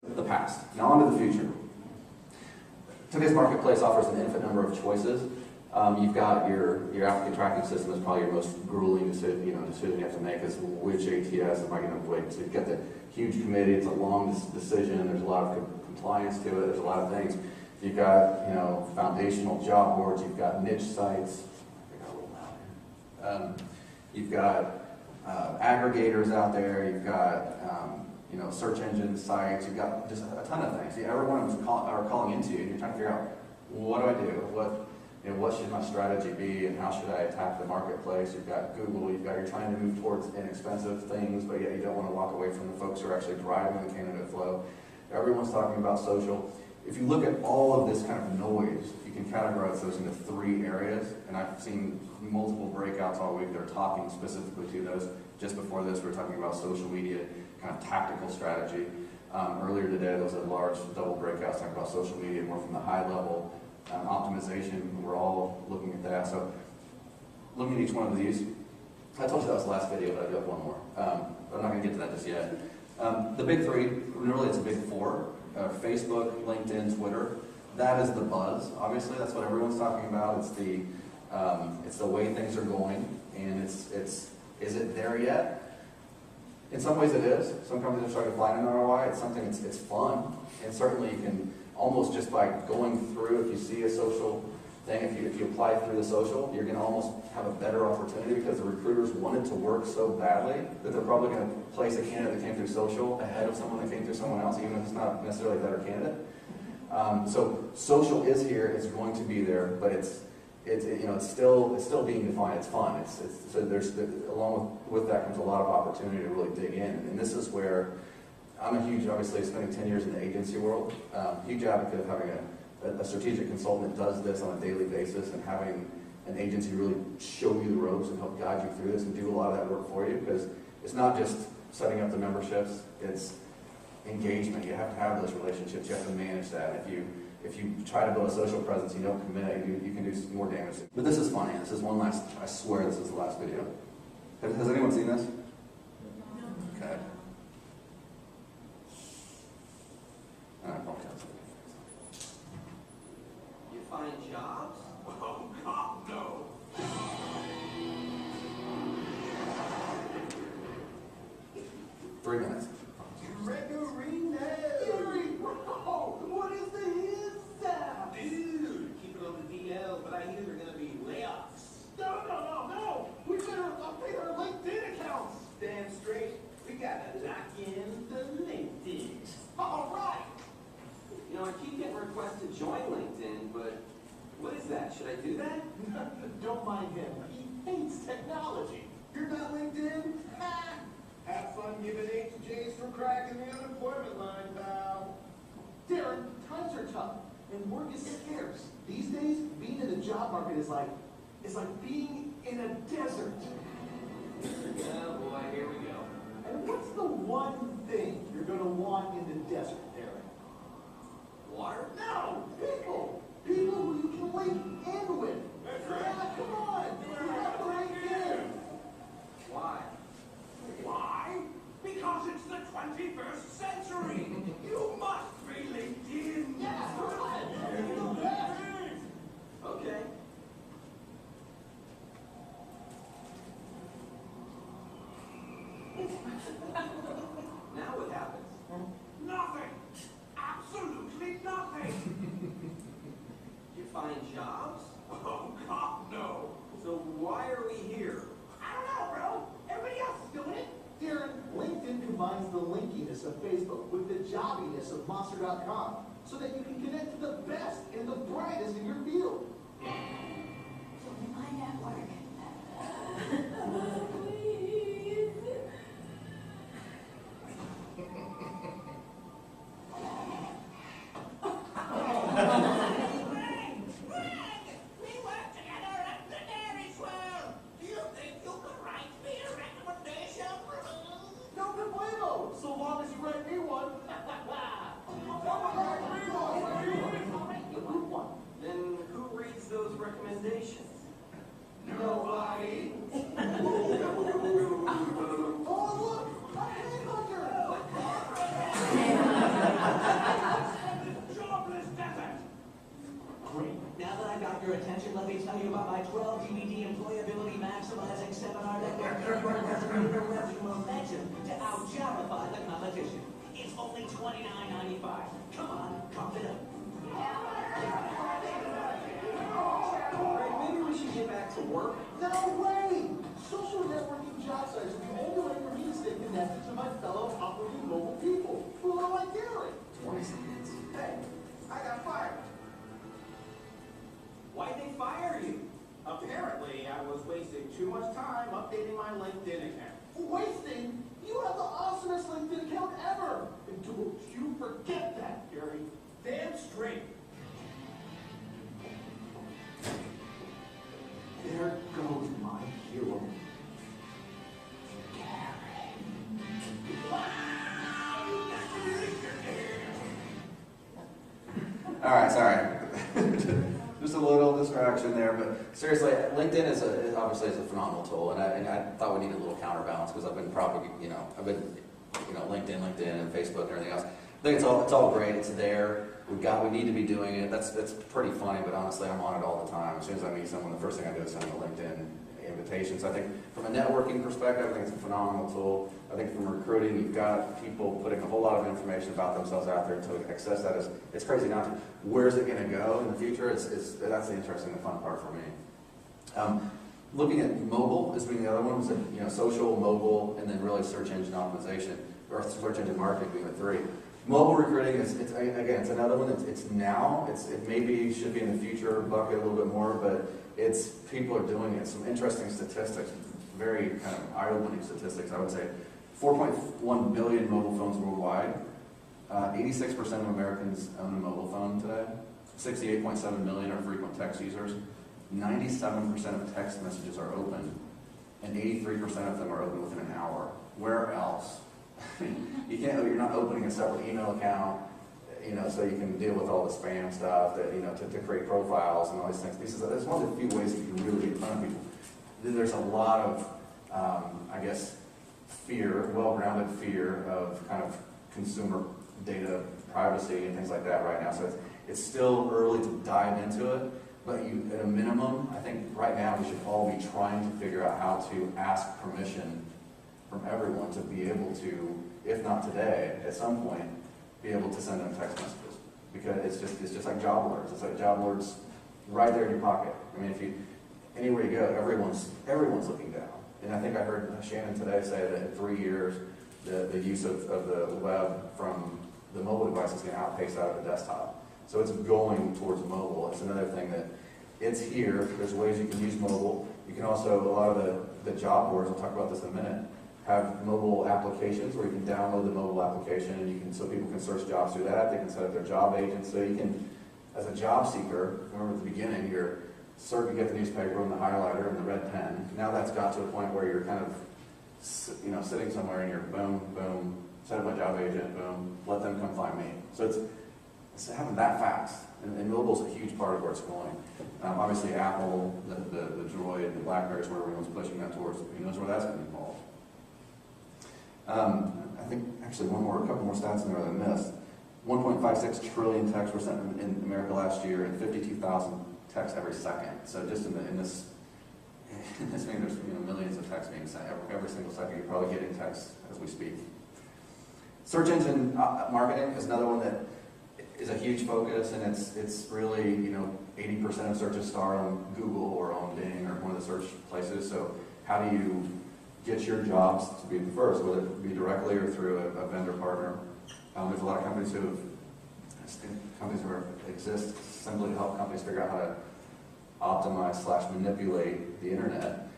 The past. Now on to the future. Today's marketplace offers an infinite number of choices. You've got your applicant tracking system is probably your most grueling decision you have to make is which ATS am I going to avoid. So you've got the huge committee, it's a long decision, there's a lot of compliance to it, there's a lot of things. You've got foundational job boards, you've got niche sites, you've got aggregators out there, you've got search engine sites, you've got just a ton of things. Every one of them are calling into you, and you're trying to figure out, what do I do? What should my strategy be, and how should I attack the marketplace? You've got Google, you're trying to move towards inexpensive things, but yet you don't want to walk away from the folks who are actually driving the candidate flow. Everyone's talking about social. If you look at all of this kind of noise, you can categorize those into 3 areas, and I've seen multiple breakouts all week that are talking specifically to those. Just before this, we were talking about social media, kind of tactical strategy. Earlier today, there was a large double breakout talking about social media, more from the high level optimization. We're all looking at that. So looking at each one of these, I told you that was the last video, but I do have one more. But I'm not going to get to that just yet. The big 3, really it's a big 4. Facebook, LinkedIn, Twitter. That is the buzz. Obviously, that's what everyone's talking about. It's the way things are going, and is it there yet? In some ways it is. Some companies are starting to find an ROI. It's something it's fun, and certainly you can almost just by going through, if you see a social thing, if you apply through the social, you're going to almost have a better opportunity because the recruiters want it to work so badly that they're probably going to place a candidate that came through social ahead of someone that came through someone else, even if it's not necessarily a better candidate. So social is here, it's going to be there, but it's still being defined. It's fun. So along with that comes a lot of opportunity to really dig in, and this is where I'm a huge, obviously, spending 10 years in the agency world, huge advocate of having a strategic consultant that does this on a daily basis, and having an agency really show you the ropes and help guide you through this and do a lot of that work for you, because it's not just setting up the memberships, it's engagement. You have to have those relationships, you have to manage that. If you try to build a social presence, you don't commit, you can do more damage. But this is funny. This is one last, I swear this is the last video. Has anyone seen this? Okay. I apologize. You find jobs? Oh, God, no. 3 minutes. What is this? Dude, keep it on the DL, but I hear there are going to be layoffs. No. We better update our LinkedIn accounts. Damn straight. We got to lock in the LinkedIn. All right. I keep getting requests to join LinkedIn, but what is that? Should I do that? Don't mind him. He hates technology. You're not LinkedIn? Ha! Have fun giving H and J's for cracking the unemployment line, pal. Darren, times are tough, and work is scarce. These days, being in the job market is like being in a desert. Oh boy, here we go. And what's the one thing you're going to want in the desert, Darren? Water? No! People! People who you can link in with. That's right. Yeah, come on! You have to link in. Why? Why? Because it's the 21st century. You must be LinkedIn. Yeah, right. You're the best. Okay. Now what happens? Nothing. Absolutely nothing. You find jobs? Oh, God, no. So why are we here? I don't know, bro. Everybody else is doing it. Darren, LinkedIn combines the linkiness of Facebook with the jobbiness of Monster.com so that you can connect to the best and the brightest in your field. Join my network. So long as you write me one. Then who reads those recommendations? No 12 DVD employability maximizing seminar that will give your resume the revenue momentum to out-jobbify the competition. It's only $29.95. Come on, pump it up. Alright, maybe we should get back to work. No way! Social networking job sites are the only way for me to stay connected to my fellow operating mobile people. Who am I daring? 20 seconds. Hey, I got fired. Why'd they fire you? Apparently, I was wasting too much time updating my LinkedIn account. Wasting? You have the awesomest LinkedIn account ever! And don't you forget that, Gary. Damn straight. There goes my hero. All right, sorry. Just a little distraction there, but seriously, LinkedIn is obviously a phenomenal tool, and I thought we needed a little counterbalance because I've been LinkedIn, and Facebook and everything else. I think it's all great. It's there. We need to be doing it. That's pretty funny, but honestly, I'm on it all the time. As soon as I meet someone, the first thing I do is send them a LinkedIn invitation. So I think from a networking perspective, I think it's a phenomenal tool. I think from recruiting, you've got people putting a whole lot of information about themselves out there to access that. It's crazy not to. Where's it going to go in the future? That's the interesting and fun part for me. Looking at mobile as being the other one, was social, mobile, and then really search engine optimization, or search engine marketing being the three. Mobile recruiting it's another one. It maybe should be in the future bucket a little bit more, but people are doing it. Some interesting statistics, very kind of eye-opening statistics, I would say. 4.1 billion mobile phones worldwide. 86% of Americans own a mobile phone today. 68.7 million are frequent text users. 97% of text messages are open, and 83% of them are open within an hour. Where else? You're not opening a separate email account, so you can deal with all the spam stuff, to create profiles and all these things. This is one of the few ways that you can really get in front of people. There's a lot of, fear, well-grounded fear of kind of consumer data privacy and things like that right now. So it's still early to dive into it, but at a minimum, I think right now we should all be trying to figure out how to ask permission from everyone to be able to, if not today, at some point, be able to send them text messages. Because it's just like job alerts. It's like job alerts right there in your pocket. I mean, anywhere you go, everyone's looking down. And I think I heard Shannon today say that in 3 years, the use of the web from the mobile device is going to outpace that of the desktop. So it's going towards mobile. It's another thing that it's here. There's ways you can use mobile. You can also, a lot of the job boards, I'll talk about this in a minute, have mobile applications where you can download the mobile application and so people can search jobs through that. They can set up their job agents. So you can, as a job seeker, remember at the beginning, you get the newspaper and the highlighter and the red pen. Now that's got to a point where you're kind of, sitting somewhere and you're boom, boom, set up my job agent, boom, let them come find me. So it's happened that fast. And mobile's a huge part of where it's going. Obviously Apple, the Droid, and the BlackBerry is where everyone's pushing that towards. Who knows where that's going to involve. I think actually a couple more stats in there that I missed. 1.56 trillion texts were sent in America last year, and 52,000 texts every second. So just in this thing, there's millions of texts being sent every single second. You're probably getting texts as we speak. Search engine marketing is another one that is a huge focus, and it's really 80% of searches start on Google or on Bing or one of the search places. So how do you get your jobs to be the first, whether it be directly or through a vendor partner? There's a lot of companies who exist simply to help companies figure out how to optimize / manipulate the internet.